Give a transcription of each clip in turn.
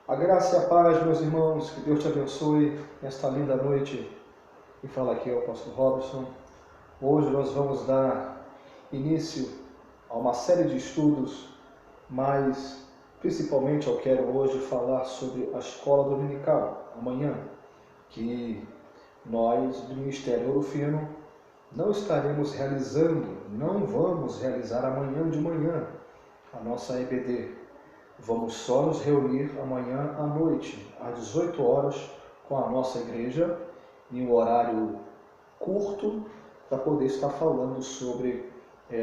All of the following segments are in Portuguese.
A graça e a paz, meus irmãos, que Deus te abençoe nesta linda noite. E fala aqui o apóstolo Robson. Hoje nós vamos dar início a uma série de estudos, mas principalmente eu quero hoje falar sobre a escola dominical, amanhã, que nós do Ministério Ouro Fino não estaremos realizando, não vamos realizar amanhã de manhã a nossa EBD. Vamos só nos reunir amanhã à noite, às 18 horas, com a nossa igreja, em um horário curto, para poder estar falando sobre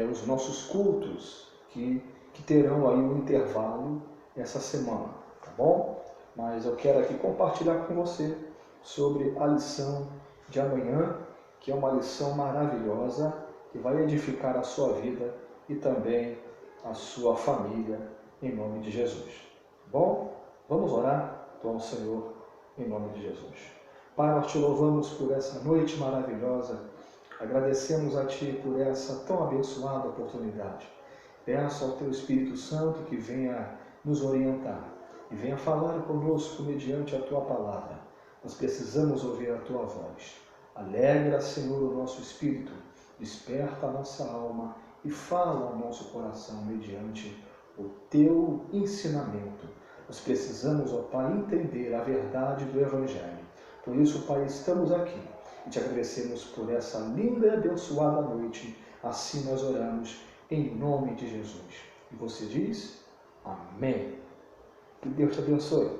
os nossos cultos, que terão aí um intervalo essa semana, tá bom? Mas eu quero aqui compartilhar com você sobre a lição de amanhã, que é uma lição maravilhosa, que vai edificar a sua vida e também a sua família, em nome de Jesus. Bom, vamos orar ao Senhor em nome de Jesus. Pai, nós te louvamos por essa noite maravilhosa, agradecemos a Ti por essa tão abençoada oportunidade. Peço ao Teu Espírito Santo que venha nos orientar e venha falar conosco mediante a Tua palavra. Nós precisamos ouvir a Tua voz. Alegra, Senhor, o nosso espírito, desperta a nossa alma e fala ao nosso coração mediante o Teu ensinamento. Nós precisamos, ó Pai, entender a verdade do Evangelho. Por isso, Pai, estamos aqui e te agradecemos por essa linda e abençoada noite. Assim nós oramos em nome de Jesus. E você diz, amém. Que Deus te abençoe.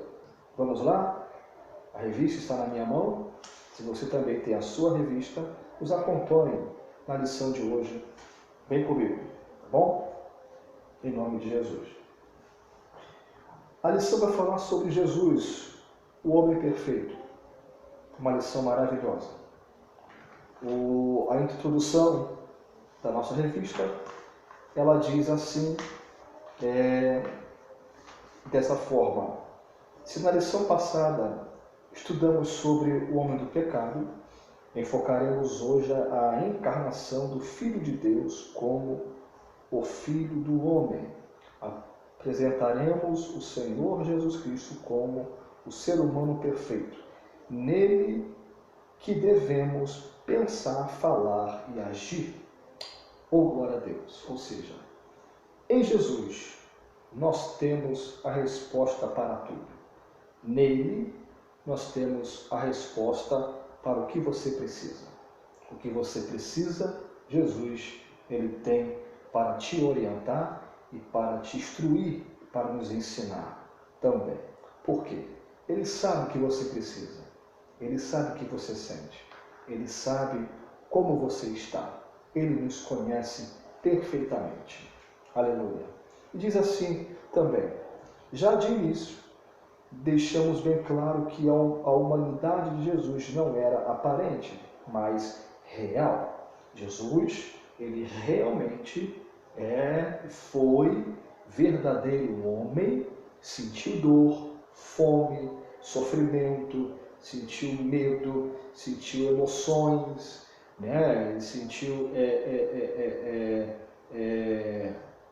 Vamos lá? A revista está na minha mão. Se você também tem a sua revista, nos acompanhe na lição de hoje. Vem comigo, tá bom? Em nome de Jesus. A lição vai falar sobre Jesus, o homem perfeito. Uma lição maravilhosa. A introdução da nossa revista, ela diz assim, dessa forma. Se na lição passada estudamos sobre o homem do pecado, enfocaremos hoje a encarnação do Filho de Deus como o Filho do homem. Apresentaremos o Senhor Jesus Cristo como o ser humano perfeito. Nele que devemos pensar, falar e agir. Oh, glória a Deus! Ou seja, em Jesus nós temos a resposta para tudo. Nele nós temos a resposta para o que você precisa. O que você precisa, Jesus, Ele tem para te orientar e para te instruir, para nos ensinar também. Por quê? Ele sabe o que você precisa. Ele sabe o que você sente. Ele sabe como você está. Ele nos conhece perfeitamente. Aleluia. E diz assim também, já de início, deixamos bem claro que a humanidade de Jesus não era aparente, mas real. Jesus, ele realmente foi verdadeiro homem, sentiu dor, fome, sofrimento, sentiu medo, sentiu emoções, né? Sentiu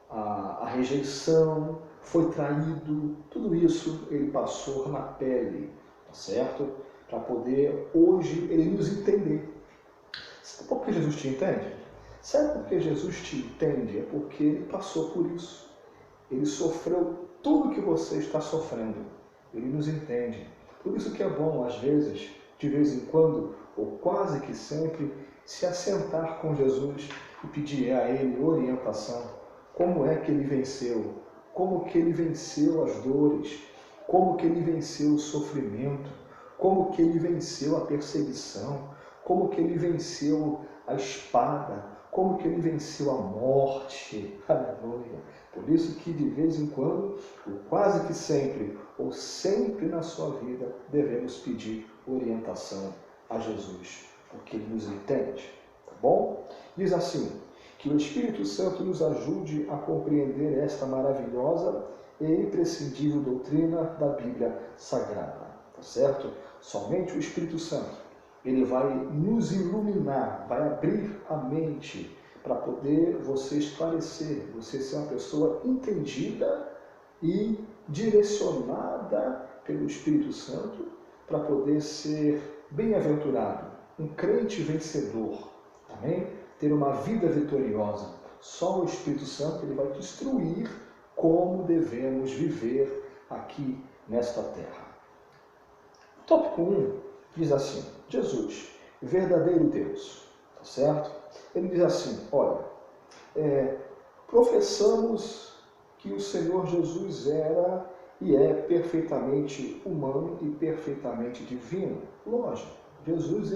a rejeição, foi traído, tudo isso ele passou na pele, tá certo? Para poder hoje ele nos entender. Sabe por que Jesus te entende? Sabe por que Jesus te entende? É porque ele passou por isso. Ele sofreu tudo que você está sofrendo. Ele nos entende. Por isso que é bom, às vezes, de vez em quando, ou quase que sempre, se assentar com Jesus e pedir a Ele orientação. Como é que Ele venceu? Como que Ele venceu as dores? Como que Ele venceu o sofrimento? Como que Ele venceu a perseguição? Como que Ele venceu a espada? Como que Ele venceu a morte? Aleluia! Por isso que de vez em quando, ou quase que sempre, ou sempre na sua vida, devemos pedir orientação a Jesus, porque Ele nos entende, tá bom? Diz assim, que o Espírito Santo nos ajude a compreender esta maravilhosa e imprescindível doutrina da Bíblia Sagrada, tá certo? Somente o Espírito Santo, ele vai nos iluminar, vai abrir a mente para poder você esclarecer, você ser uma pessoa entendida e direcionada pelo Espírito Santo para poder ser bem-aventurado, um crente vencedor, amém? Ter uma vida vitoriosa. Só o Espírito Santo ele vai te instruir como devemos viver aqui nesta terra. Tópico 1 diz assim: Jesus, verdadeiro Deus, tá certo? Ele diz assim: olha, professamos que o Senhor Jesus era e é perfeitamente humano e perfeitamente divino. Lógico, Jesus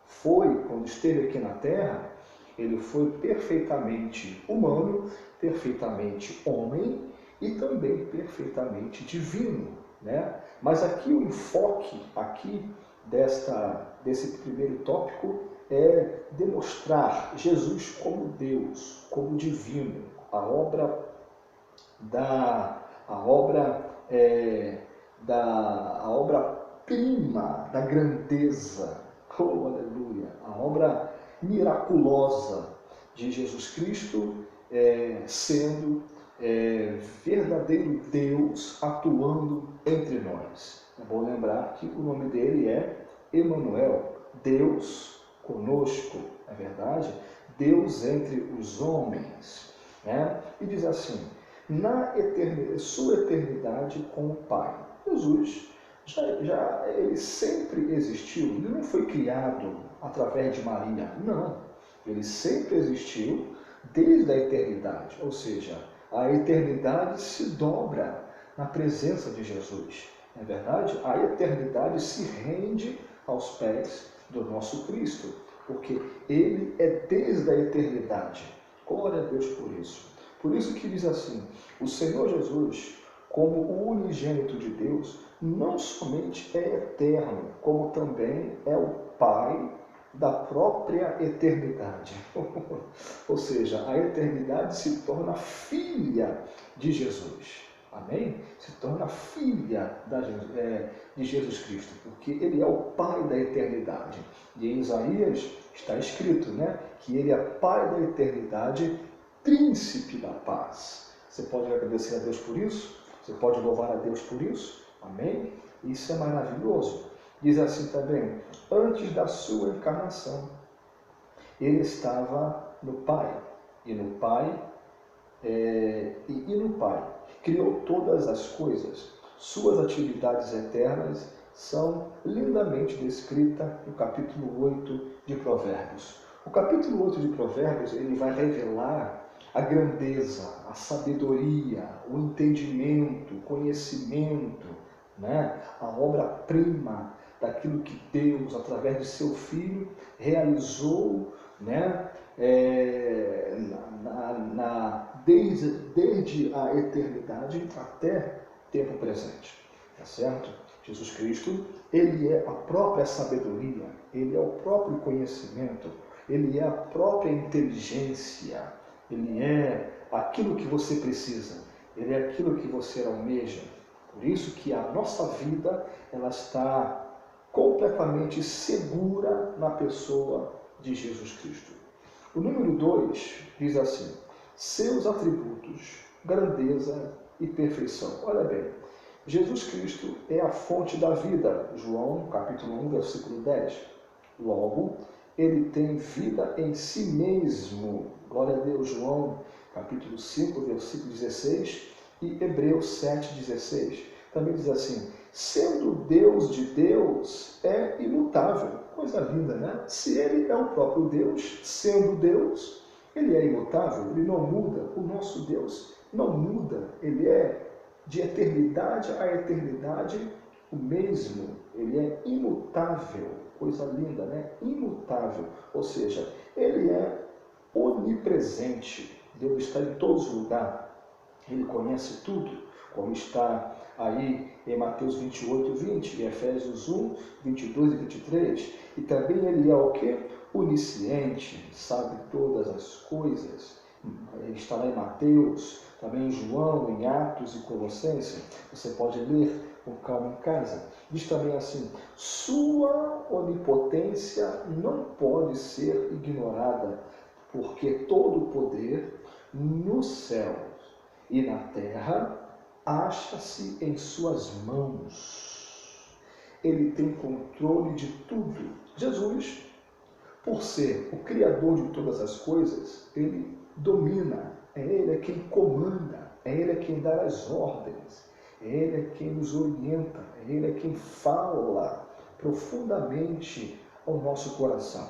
foi, quando esteve aqui na Terra, ele foi perfeitamente humano, perfeitamente homem e também perfeitamente divino, né? Mas aqui o enfoque desse primeiro tópico é demonstrar Jesus como Deus, como divino, a obra prima da grandeza, oh aleluia, a obra miraculosa de Jesus Cristo sendo verdadeiro Deus atuando entre nós. É bom lembrar que o nome dele é Emanuel, Deus conosco, é verdade? Deus entre os homens, né? E diz assim: sua eternidade com o Pai. Jesus ele sempre existiu, ele não foi criado através de Maria, não. Ele sempre existiu desde a eternidade, ou seja, a eternidade se dobra na presença de Jesus. Não é verdade? A eternidade se rende aos pés do nosso Cristo, porque ele é desde a eternidade. Glória a Deus por isso. Por isso que diz assim: o Senhor Jesus, como o unigênito de Deus, não somente é eterno, como também é o Pai da própria eternidade. Ou seja, a eternidade se torna filha de Jesus. Amém? Se torna filha de Jesus Cristo, porque ele é o Pai da eternidade. E em Isaías está escrito, né, que ele é Pai da eternidade, príncipe da paz. Você pode agradecer a Deus por isso? Você pode louvar a Deus por isso? Amém? Isso é maravilhoso. Diz assim também: antes da sua encarnação, ele estava no Pai, e no Pai criou todas as coisas. Suas atividades eternas são lindamente descritas no capítulo 8 de Provérbios. O capítulo 8 de Provérbios ele vai revelar a grandeza, a sabedoria, o entendimento, o conhecimento, né? A obra-prima daquilo que Deus, através de seu Filho, realizou, né? Desde a eternidade até tempo presente, tá certo? Jesus Cristo, ele é a própria sabedoria, ele é o próprio conhecimento, ele é a própria inteligência, ele é aquilo que você precisa, ele é aquilo que você almeja. Por isso que a nossa vida ela está completamente segura na pessoa de Jesus Cristo. O número 2 diz assim: seus atributos, grandeza e perfeição. Olha bem, Jesus Cristo é a fonte da vida. João, capítulo 1, versículo 10. Logo, ele tem vida em si mesmo. Glória a Deus. João, capítulo 5, versículo 16 e Hebreus 7, 16. Também diz assim: sendo Deus de Deus, é imutável. Coisa linda, né? Se ele é o próprio Deus, sendo Deus, ele é imutável, ele não muda. O nosso Deus não muda, ele é de eternidade a eternidade o mesmo, ele é imutável. Coisa linda, né? Imutável, ou seja, ele é onipresente. Deus está em todos os lugares, ele conhece tudo, como está aí em Mateus 28, 20, e Efésios 1, 22 e 23. E também ele é o que? Onisciente, sabe todas as coisas. Está lá em Mateus, também em João, em Atos e Colossenses. Você pode ler com calma em casa. Diz também assim: sua onipotência não pode ser ignorada, porque todo o poder nos céus e na terra acha-se em suas mãos. Ele tem controle de tudo. Jesus, por ser o Criador de todas as coisas, ele domina. Ele é quem comanda, Ele é quem dá as ordens, Ele é quem nos orienta, Ele é quem fala profundamente ao nosso coração.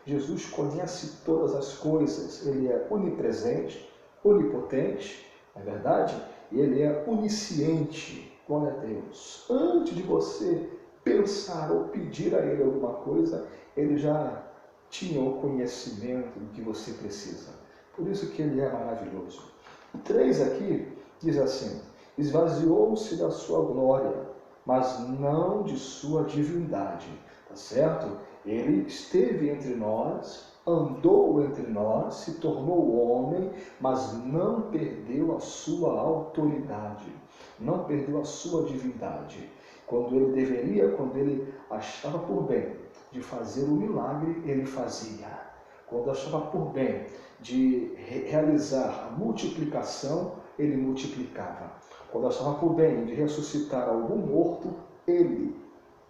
Jesus conhece todas as coisas, Ele é onipresente, onipotente, não é verdade? E Ele é onisciente, glória a Deus. Antes de você pensar ou pedir a Ele alguma coisa, Ele já tinha o conhecimento do que você precisa. Por isso que Ele é maravilhoso. O 3 aqui diz assim: esvaziou-se da sua glória, mas não de sua divindade. Tá certo? Ele esteve entre nós, andou entre nós, se tornou homem, mas não perdeu a sua autoridade, não perdeu a sua divindade. Quando ele deveria, quando ele achava por bem de fazer o milagre, ele fazia. Quando achava por bem de realizar a multiplicação, ele multiplicava. Quando achava por bem de ressuscitar algum morto, ele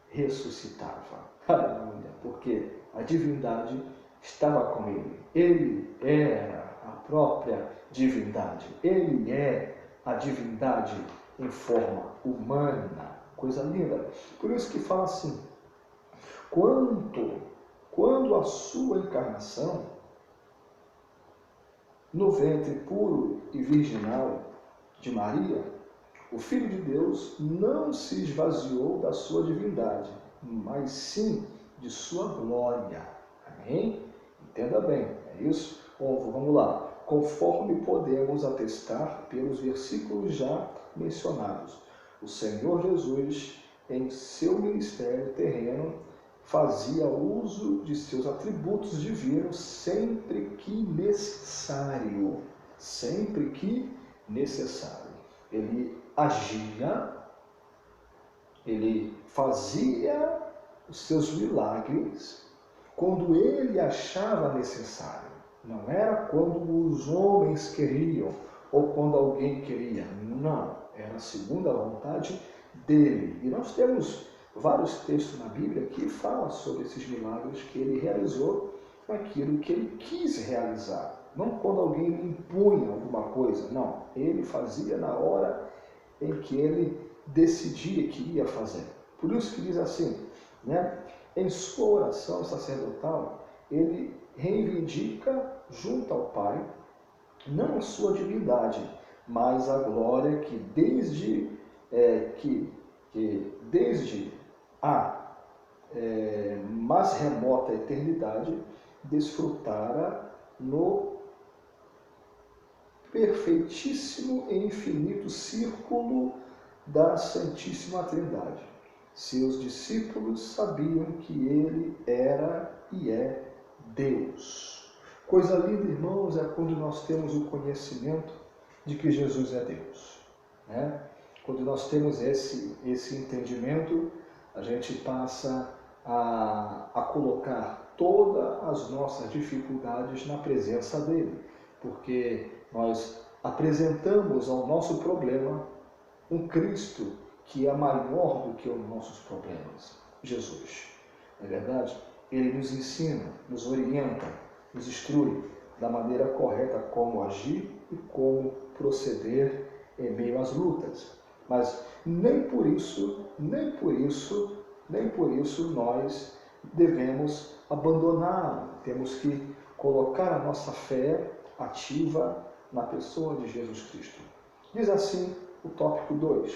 ressuscitava. Aleluia! Porque a divindade estava com ele. Ele era a própria divindade. Ele é a divindade em forma humana. Coisa linda. Por isso que fala assim: quando a sua encarnação, no ventre puro e virginal de Maria, o Filho de Deus não se esvaziou da sua divindade, mas sim de sua glória. Amém? Entenda bem, é isso? Bom, vamos lá. Conforme podemos atestar pelos versículos já mencionados, o Senhor Jesus, em seu ministério terreno, fazia uso de seus atributos divinos sempre que necessário. Sempre que necessário. Ele agia, ele fazia os seus milagres quando ele achava necessário. Não era quando os homens queriam ou quando alguém queria. Não, era segundo a vontade dele. E nós temos vários textos na Bíblia que falam sobre esses milagres que ele realizou, aquilo que ele quis realizar. Não quando alguém lhe impunha alguma coisa, não. Ele fazia na hora em que ele decidia que ia fazer. Por isso que diz assim, né? Em sua oração sacerdotal, ele reivindica junto ao Pai, não a sua divindade, mas a glória que desde a mais remota eternidade desfrutara no perfeitíssimo e infinito círculo da Santíssima Trindade. Seus discípulos sabiam que ele era e é Deus. Coisa linda, irmãos, é quando nós temos o conhecimento de que Jesus é Deus, né? Quando nós temos esse entendimento, a gente passa a colocar todas as nossas dificuldades na presença dele, porque nós apresentamos ao nosso problema um Cristo que é maior do que os nossos problemas, Jesus. Não é verdade? Ele nos ensina, nos orienta, nos instrui da maneira correta como agir e como proceder em meio às lutas. Mas nem por isso nós devemos abandoná-lo. Temos que colocar a nossa fé ativa na pessoa de Jesus Cristo. Diz assim o tópico 2.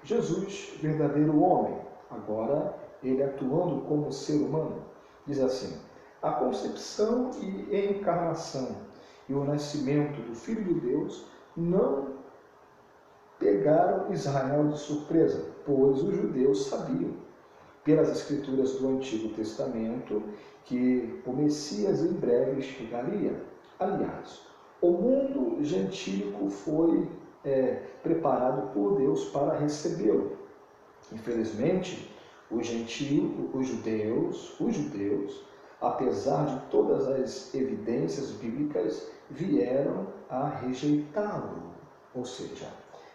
Jesus, verdadeiro homem, agora ele atuando como ser humano. Diz assim: a concepção e encarnação e o nascimento do Filho de Deus não pegaram Israel de surpresa, pois os judeus sabiam, pelas escrituras do Antigo Testamento, que o Messias em breve chegaria. Aliás, o mundo gentílico foi preparado por Deus para recebê-lo. Infelizmente, os judeus, apesar de todas as evidências bíblicas, vieram a rejeitá-lo. Ou seja,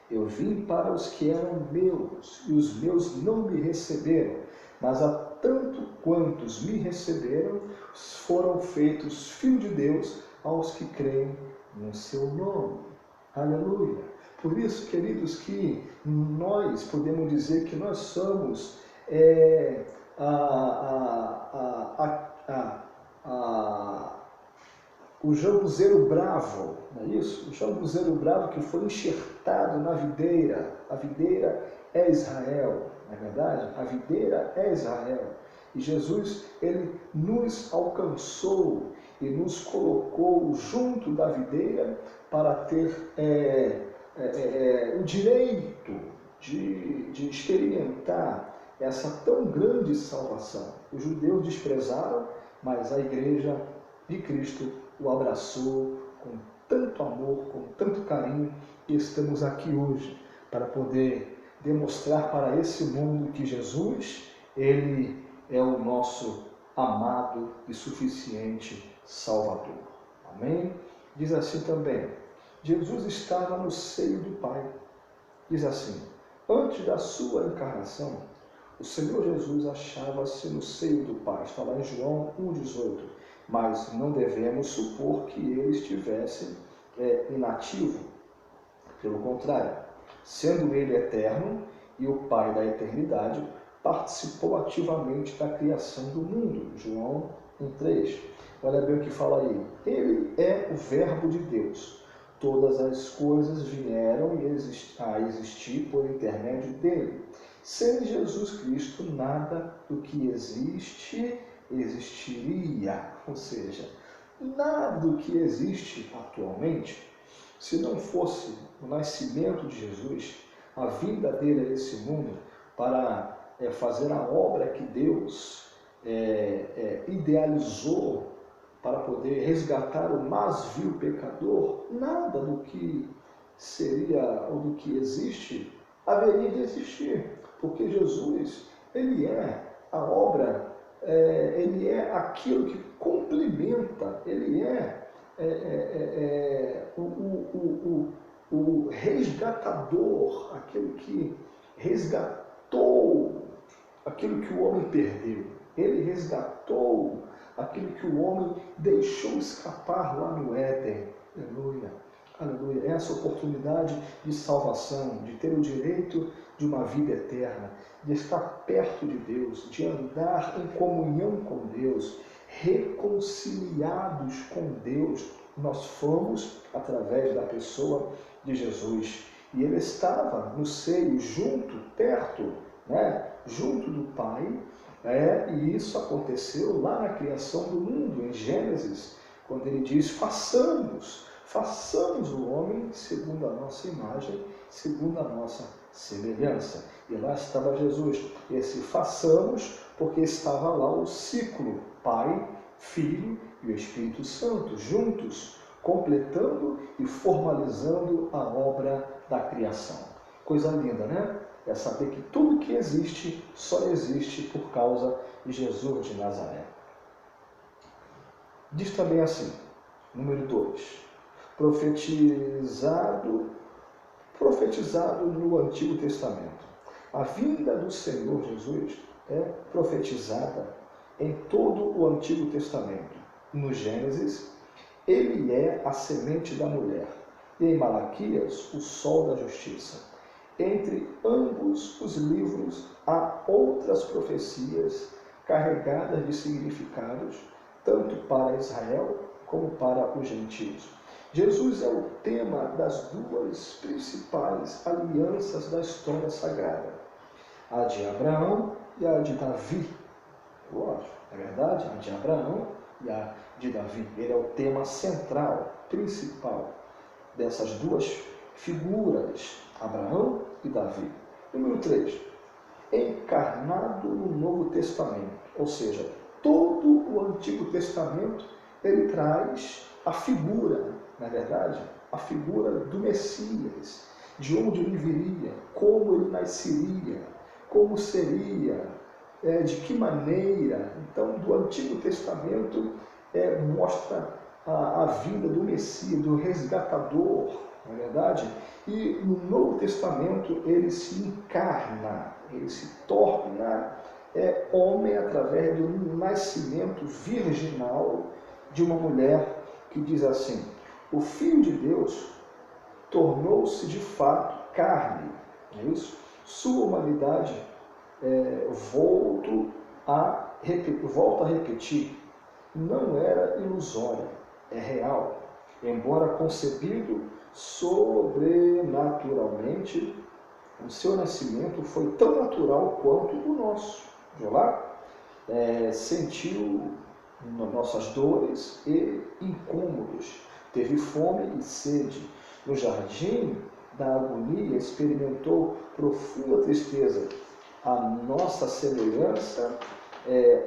Eu vim para os que eram meus, e os meus não me receberam, mas a tanto quantos me receberam, foram feitos filhos de Deus aos que creem no seu nome. Aleluia! Por isso, queridos, que nós podemos dizer que nós somos o jambuzeiro bravo, não é isso? O jambuzeiro bravo que foi enxertado na videira. A videira é Israel, não é verdade? A videira é Israel. E Jesus, ele nos alcançou e nos colocou junto da videira para ter o direito de experimentar essa tão grande salvação. Os judeus desprezaram, mas a igreja de Cristo o abraçou com tanto amor, com tanto carinho, e estamos aqui hoje para poder demonstrar para esse mundo que Jesus, ele é o nosso amado e suficiente Salvador. Amém? Diz assim também, Jesus estava no seio do Pai. Diz assim, antes da sua encarnação, o Senhor Jesus achava-se no seio do Pai. Está lá em João 1,18. Mas não devemos supor que ele estivesse inativo. Pelo contrário, sendo ele eterno e o Pai da eternidade, participou ativamente da criação do mundo. João 1,3. Olha bem o que fala aí. Ele é o Verbo de Deus. Todas as coisas vieram a existir por intermédio dele. Sem Jesus Cristo, nada do que existe existiria. Ou seja, nada do que existe atualmente, se não fosse o nascimento de Jesus, a vinda dele a esse mundo para fazer a obra que Deus idealizou para poder resgatar o mais vil pecador, nada do que seria ou do que existe haveria de existir, porque Jesus, ele é a obra, ele é aquilo que complementa, ele é o resgatador, aquele que resgatou aquilo que o homem perdeu. Ele resgatou aquilo que o homem deixou escapar lá no Éden. Aleluia, aleluia. Essa oportunidade de salvação, de ter o direito de uma vida eterna, de estar perto de Deus, de andar em comunhão com Deus, reconciliados com Deus, nós fomos através da pessoa de Jesus. E ele estava no seio, junto, perto, junto do Pai, e isso aconteceu lá na criação do mundo, em Gênesis, quando ele diz, façamos o homem segundo a nossa imagem, segundo a nossa semelhança. E lá estava Jesus, esse façamos, porque estava lá o ciclo, Pai, Filho e o Espírito Santo, juntos, completando e formalizando a obra da criação. Coisa linda, né? É saber que tudo que existe só existe por causa de Jesus de Nazaré. Diz também assim, número 2, profetizado no Antigo Testamento. A vinda do Senhor Jesus é profetizada em todo o Antigo Testamento. No Gênesis, ele é a semente da mulher, e em Malaquias, o sol da justiça. Entre ambos os livros há outras profecias carregadas de significados, tanto para Israel como para os gentios. Jesus é o tema das duas principais alianças da história sagrada, a de Abraão e a de Davi. Lógico, é verdade? A de Abraão e a de Davi. Ele é o tema central, principal dessas duas figuras, Abraão e Davi. Número 3, encarnado no Novo Testamento, ou seja, todo o Antigo Testamento ele traz a figura, na verdade, a figura do Messias, de onde ele viria, como ele nasceria, como seria, de que maneira. Então, do Antigo Testamento mostra a vinda do Messias, do resgatador, não é verdade? E no Novo Testamento ele se encarna, ele se torna homem através do nascimento virginal de uma mulher que diz assim: o Filho de Deus tornou-se de fato carne, não é isso? Sua humanidade, volto a repetir, não era ilusória, é real. Embora concebido sobrenaturalmente, o seu nascimento foi tão natural quanto o nosso. Viu lá? Sentiu nossas dores e incômodos, teve fome e sede. No jardim da agonia experimentou profunda tristeza. A nossa semelhança,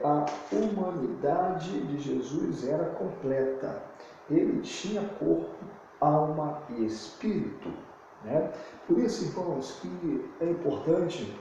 a humanidade de Jesus era completa. Ele tinha corpo, alma e espírito, né? Por isso, irmãos, que é importante,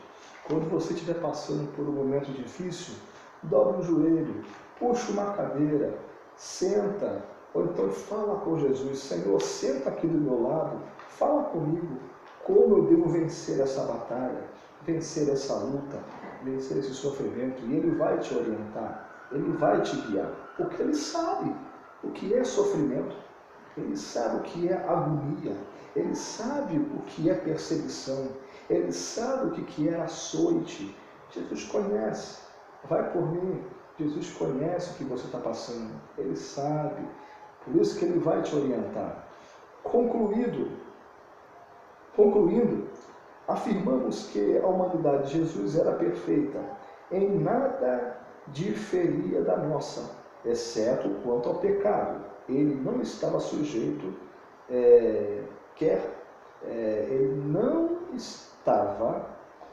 quando você estiver passando por um momento difícil, dobra um joelho, puxa uma cadeira, senta, ou então fala com Jesus: Senhor, senta aqui do meu lado, fala comigo como eu devo vencer essa batalha, vencer essa luta, vencer esse sofrimento. E Ele vai te orientar, Ele vai te guiar, porque Ele sabe o que é sofrimento, Ele sabe o que é agonia, Ele sabe o que é perseguição, Ele sabe o que é açoite. Jesus conhece, vai por mim. Jesus conhece o que você está passando, Ele sabe, por isso que Ele vai te orientar. Concluindo, afirmamos que a humanidade de Jesus era perfeita, em nada diferia da nossa, exceto quanto ao pecado. Ele não estava sujeito, ele não estava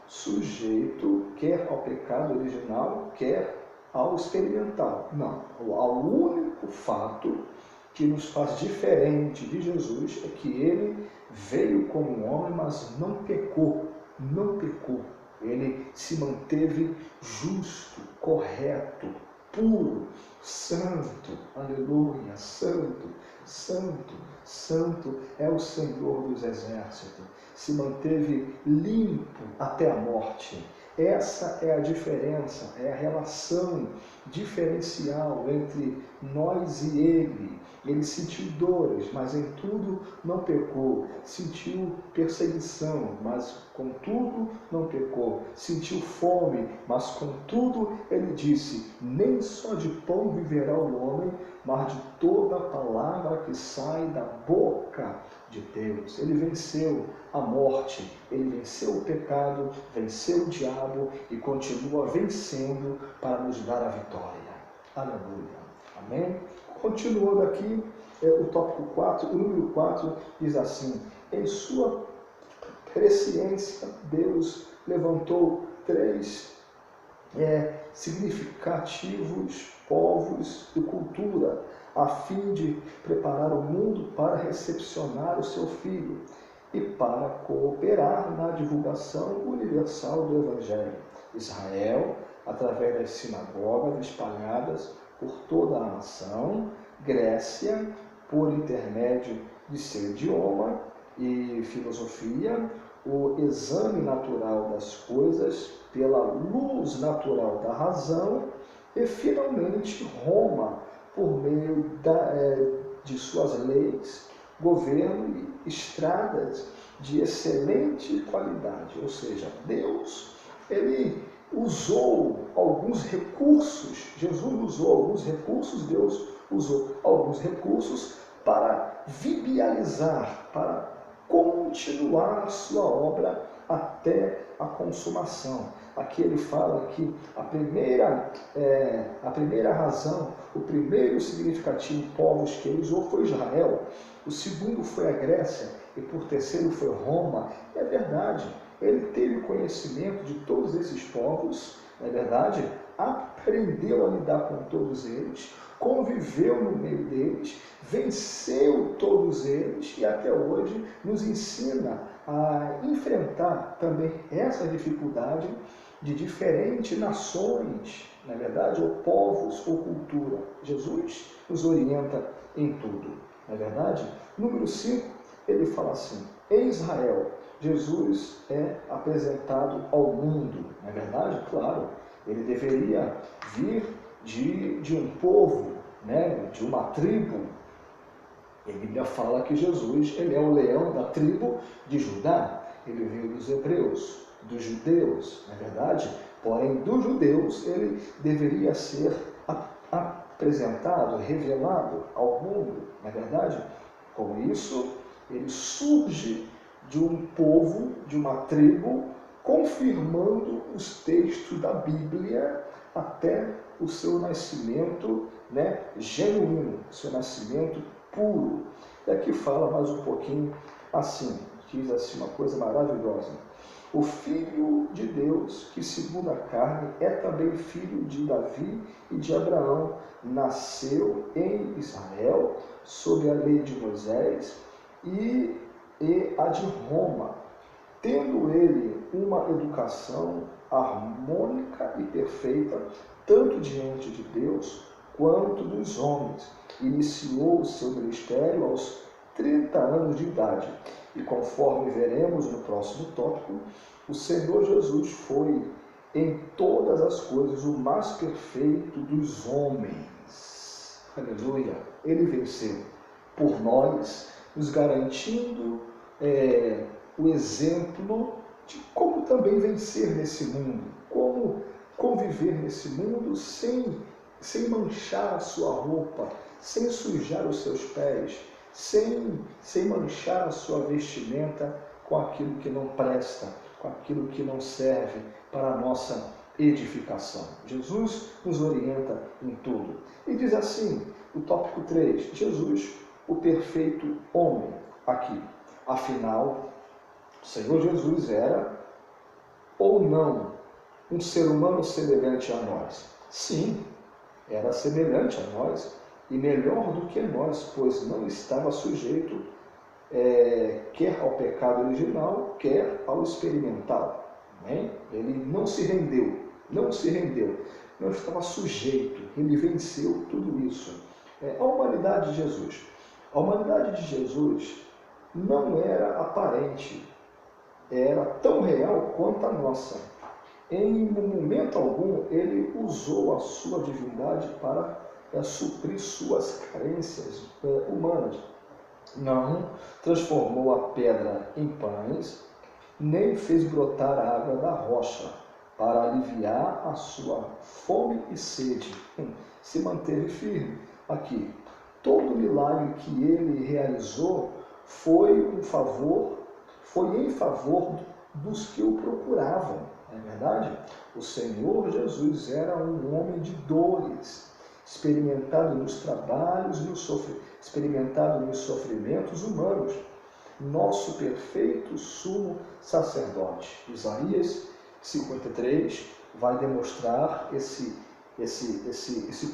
sujeito quer ao pecado original, quer ao experimental. Não. O único fato que nos faz diferente de Jesus é que ele veio como homem, mas não pecou. Não pecou. Ele se manteve justo, correto, puro, santo. Aleluia, santo, santo, santo é o Senhor dos exércitos. Se manteve limpo até a morte. Essa é a diferença, é a relação diferencial entre nós e Ele. Ele sentiu dores, mas em tudo não pecou. Sentiu perseguição, mas contudo não pecou. Sentiu fome, mas contudo Ele disse: nem só de pão viverá o homem, mas de toda a palavra que sai da boca de Deus. Ele venceu a morte, ele venceu o pecado, venceu o diabo e continua vencendo para nos dar a vitória. Aleluia. Amém? Continuando aqui, o tópico 4, o número 4 diz assim: em sua presciência, Deus levantou 3 significativos povos e cultura, a fim de preparar o mundo para recepcionar o seu Filho e para cooperar na divulgação universal do Evangelho. Israel, através das sinagogas espalhadas por toda a nação, Grécia, por intermédio de seu idioma e filosofia, o exame natural das coisas pela luz natural da razão, e finalmente Roma, por meio de suas leis, governo e estradas de excelente qualidade. Ou seja, Deus, ele usou alguns recursos, Jesus usou alguns recursos, Deus usou alguns recursos para viabilizar, para continuar a sua obra até a consumação. Aqui ele fala que a primeira razão, o primeiro significativo povos que ele usou foi Israel, o segundo foi a Grécia e por terceiro foi Roma. É verdade, ele teve conhecimento de todos esses povos, não é verdade? Aprendeu a lidar com todos eles, conviveu no meio deles, venceu todos eles e até hoje nos ensina a enfrentar também essa dificuldade de diferentes nações, na verdade, ou povos ou cultura. Jesus nos orienta em tudo, na verdade. Número 5, ele fala assim: em Israel, Jesus é apresentado ao mundo, não é verdade? Claro, ele deveria vir de um povo, né, de uma tribo. A Bíblia fala que Jesus, ele é o leão da tribo de Judá. Ele veio dos hebreus, dos judeus, não é verdade? Porém, dos judeus, ele deveria ser apresentado, revelado ao mundo, não é verdade? Com isso, ele surge de um povo, de uma tribo, confirmando os textos da Bíblia até o seu nascimento, né, genuíno, o seu nascimento puro. E aqui fala mais um pouquinho assim, diz assim uma coisa maravilhosa: o Filho de Deus, que segundo a carne é também filho de Davi e de Abraão, nasceu em Israel, sob a lei de Moisés e a de Roma, tendo ele uma educação harmônica e perfeita, tanto diante de Deus quanto dos homens. Iniciou o seu ministério aos 30 anos de idade. E conforme veremos no próximo tópico, o Senhor Jesus foi em todas as coisas o mais perfeito dos homens. Aleluia! Ele venceu por nós, nos garantindo o exemplo de como também vencer nesse mundo, como conviver nesse mundo sem manchar a sua roupa, sem sujar os seus pés, sem manchar a sua vestimenta com aquilo que não presta, com aquilo que não serve para a nossa edificação. Jesus nos orienta em tudo. E diz assim, o tópico 3, Jesus, o perfeito homem, aqui. Afinal, o Senhor Jesus era ou não um ser humano semelhante a nós? Sim, era semelhante a nós e melhor do que nós, pois não estava sujeito quer ao pecado original, quer ao experimental. Né? Ele não se rendeu, não estava sujeito, ele venceu tudo isso. A humanidade de Jesus. A humanidade de Jesus não era aparente, era tão real quanto a nossa. Em momento algum, ele usou a sua divindade para suprir suas carências humanas. Não transformou a pedra em pães, nem fez brotar a água da rocha para aliviar a sua fome e sede. Se manteve firme. Aqui, todo milagre que ele realizou foi em favor dos que o procuravam. Não é verdade? O Senhor Jesus era um homem de dores, experimentado nos trabalhos e experimentado nos sofrimentos humanos. Nosso perfeito sumo sacerdote. Isaías 53 vai demonstrar esse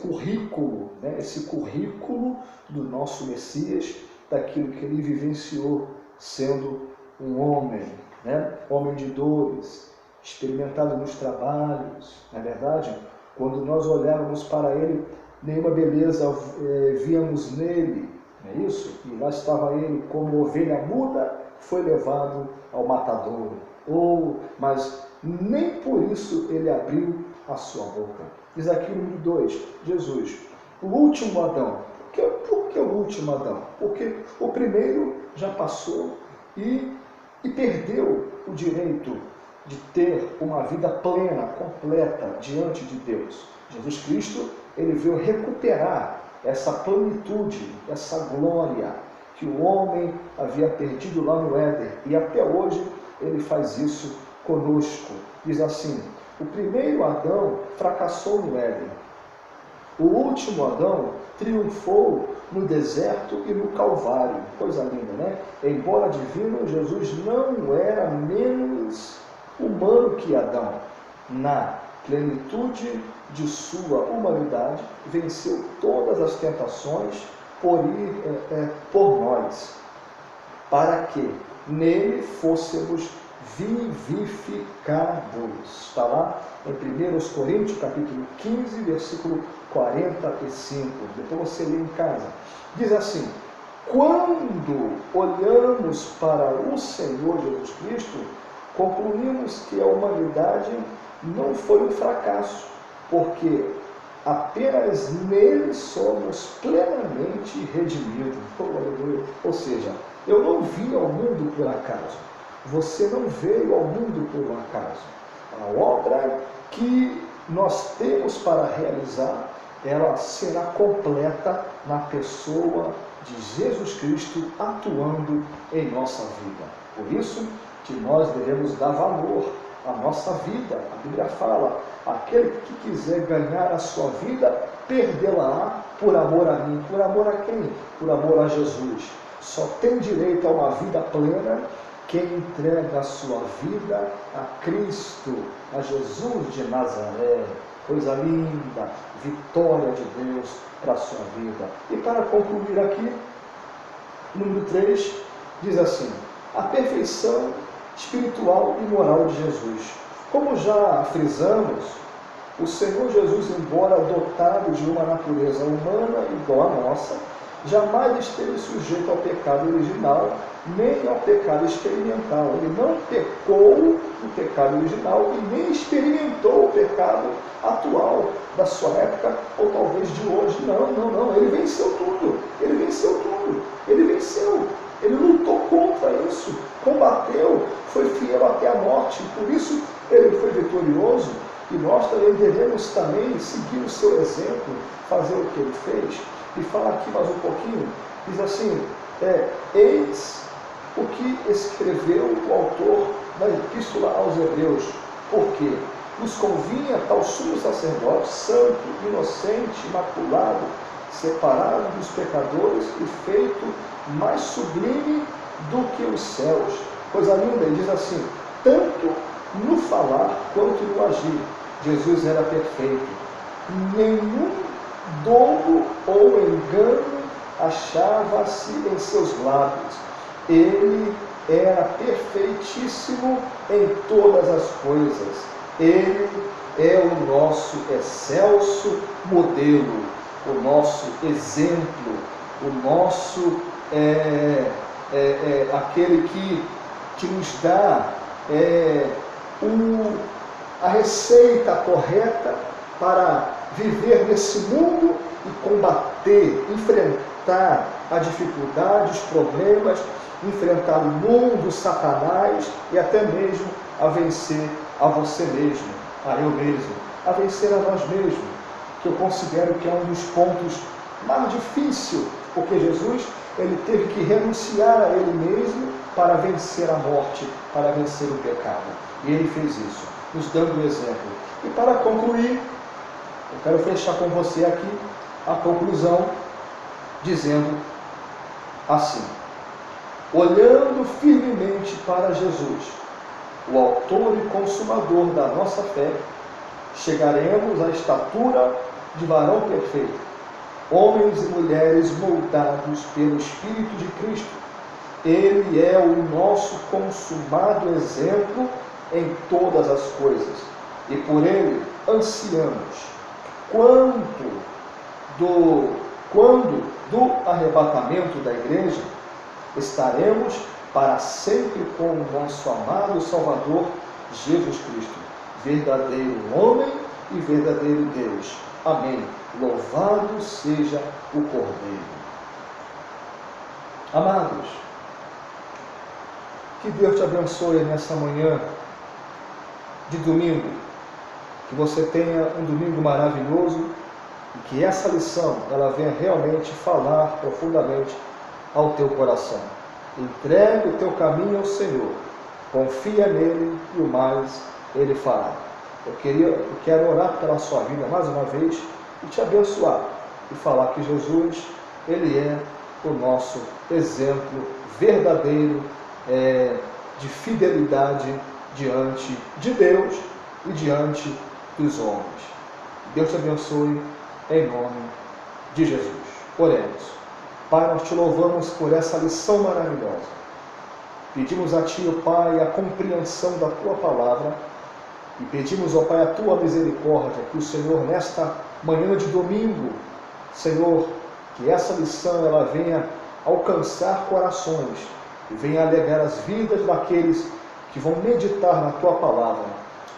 currículo, né? Esse currículo do nosso Messias, daquilo que ele vivenciou sendo um homem, né? Homem de dores, experimentado nos trabalhos. Na verdade, quando nós olhávamos para ele, nenhuma beleza víamos nele, não é isso? E lá estava ele como ovelha muda, foi levado ao matadouro. Mas nem por isso ele abriu a sua boca. Diz aqui o número 2, Jesus, o último Adão. Por que o último Adão? Porque o primeiro já passou e perdeu o direito de ter uma vida plena, completa, diante de Deus. Jesus Cristo, ele veio recuperar essa plenitude, essa glória que o homem havia perdido lá no Éden. E até hoje ele faz isso conosco. Diz assim, o primeiro Adão fracassou no Éden. O último Adão triunfou no deserto e no Calvário. Coisa linda, né? Embora divino, Jesus não era menos humano que Adão. Na plenitude de sua humanidade, venceu todas as tentações por nós, para que nele fôssemos vivificados. Está lá em 1 Coríntios, capítulo 15, versículo 45. Depois você lê em casa. Diz assim: quando olhamos para o Senhor Jesus Cristo, concluímos que a humanidade não foi um fracasso, porque apenas nele somos plenamente redimidos. Ou seja, eu não vim ao mundo por acaso. Você não veio ao mundo por um acaso. A obra que nós temos para realizar, ela será completa na pessoa de Jesus Cristo atuando em nossa vida. Por isso que nós devemos dar valor à nossa vida. A Bíblia fala: aquele que quiser ganhar a sua vida, perdê-la por amor a mim. Por amor a quem? Por amor a Jesus. Só tem direito a uma vida plena quem entrega a sua vida a Cristo, a Jesus de Nazaré. Coisa linda, vitória de Deus para a sua vida. E para concluir aqui, número 3, diz assim: a perfeição espiritual e moral de Jesus. Como já frisamos, o Senhor Jesus, embora dotado de uma natureza humana igual à nossa, jamais esteve sujeito ao pecado original, nem ao pecado experimental. Ele não pecou no pecado original e nem experimentou o pecado atual da sua época, ou talvez de hoje. Não. Ele venceu tudo. Ele venceu. Ele lutou contra isso, combateu, foi fiel até a morte. Por isso ele foi vitorioso. E nós também devemos seguir o seu exemplo, fazer o que ele fez. E fala aqui mais um pouquinho, diz assim: eis o que escreveu o autor da Epístola aos Hebreus, porque nos convinha tal sumo sacerdote, santo, inocente, imaculado, separado dos pecadores e feito mais sublime do que os céus. Coisa linda, ele diz assim: tanto no falar quanto no agir, Jesus era perfeito. Nenhum dolo ou engano achava-se em seus lábios. Ele era perfeitíssimo em todas as coisas. Ele é o nosso excelso modelo, o nosso exemplo, o nosso aquele que nos dá a receita correta para viver nesse mundo e combater, enfrentar a dificuldade, os problemas, enfrentar o mundo, Satanás e até mesmo a vencer a você mesmo, a eu mesmo, a vencer a nós mesmos, que eu considero que é um dos pontos mais difíceis, porque Jesus ele teve que renunciar a ele mesmo para vencer a morte, para vencer o pecado. E ele fez isso, nos dando o exemplo. E para concluir, eu quero fechar com você aqui a conclusão, dizendo assim: olhando firmemente para Jesus, o autor e consumador da nossa fé, chegaremos à estatura de varão perfeito, homens e mulheres moldados pelo Espírito de Cristo. Ele é o nosso consumado exemplo em todas as coisas, e por ele ansiamos, quando do arrebatamento da igreja, estaremos para sempre com o nosso amado Salvador Jesus Cristo, verdadeiro homem e verdadeiro Deus. Amém. Louvado seja o Cordeiro. Amados, que Deus te abençoe nessa manhã de domingo, que você tenha um domingo maravilhoso e que essa lição ela venha realmente falar profundamente ao teu coração. Entregue o teu caminho ao Senhor, confia nele e o mais ele fará. Eu quero orar pela sua vida mais uma vez e te abençoar e falar que Jesus, ele é o nosso exemplo verdadeiro de fidelidade diante de Deus e diante dos homens. Deus te abençoe em nome de Jesus. Oremos. Pai, nós te louvamos por essa lição maravilhosa. Pedimos a Ti, ó Pai, a compreensão da Tua palavra e pedimos, ó Pai, a Tua misericórdia, que o Senhor, nesta manhã de domingo, Senhor, que essa lição ela venha alcançar corações e venha alegar as vidas daqueles que vão meditar na Tua palavra.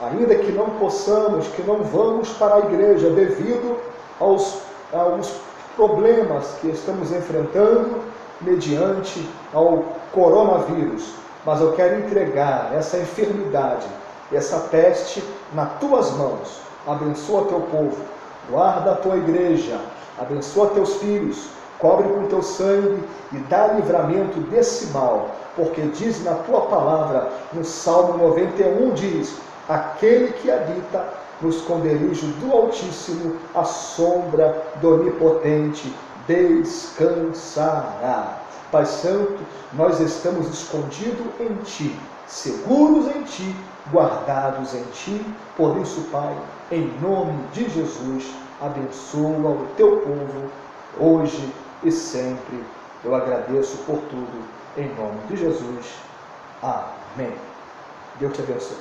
Ainda que não possamos, que não vamos para a igreja devido aos problemas que estamos enfrentando mediante ao coronavírus, mas eu quero entregar essa enfermidade, essa peste nas Tuas mãos. Abençoa Teu povo, guarda a Tua igreja, abençoa Teus filhos, cobre com Teu sangue e dá livramento desse mal, porque diz na Tua palavra, no Salmo 91, diz: aquele que habita no esconderijo do Altíssimo, a sombra do Onipotente descansará. Pai Santo, nós estamos escondidos em Ti, seguros em Ti, guardados em Ti. Por isso, Pai, em nome de Jesus, abençoa o Teu povo, hoje e sempre. Eu agradeço por tudo, em nome de Jesus. Amém. Deus te abençoe.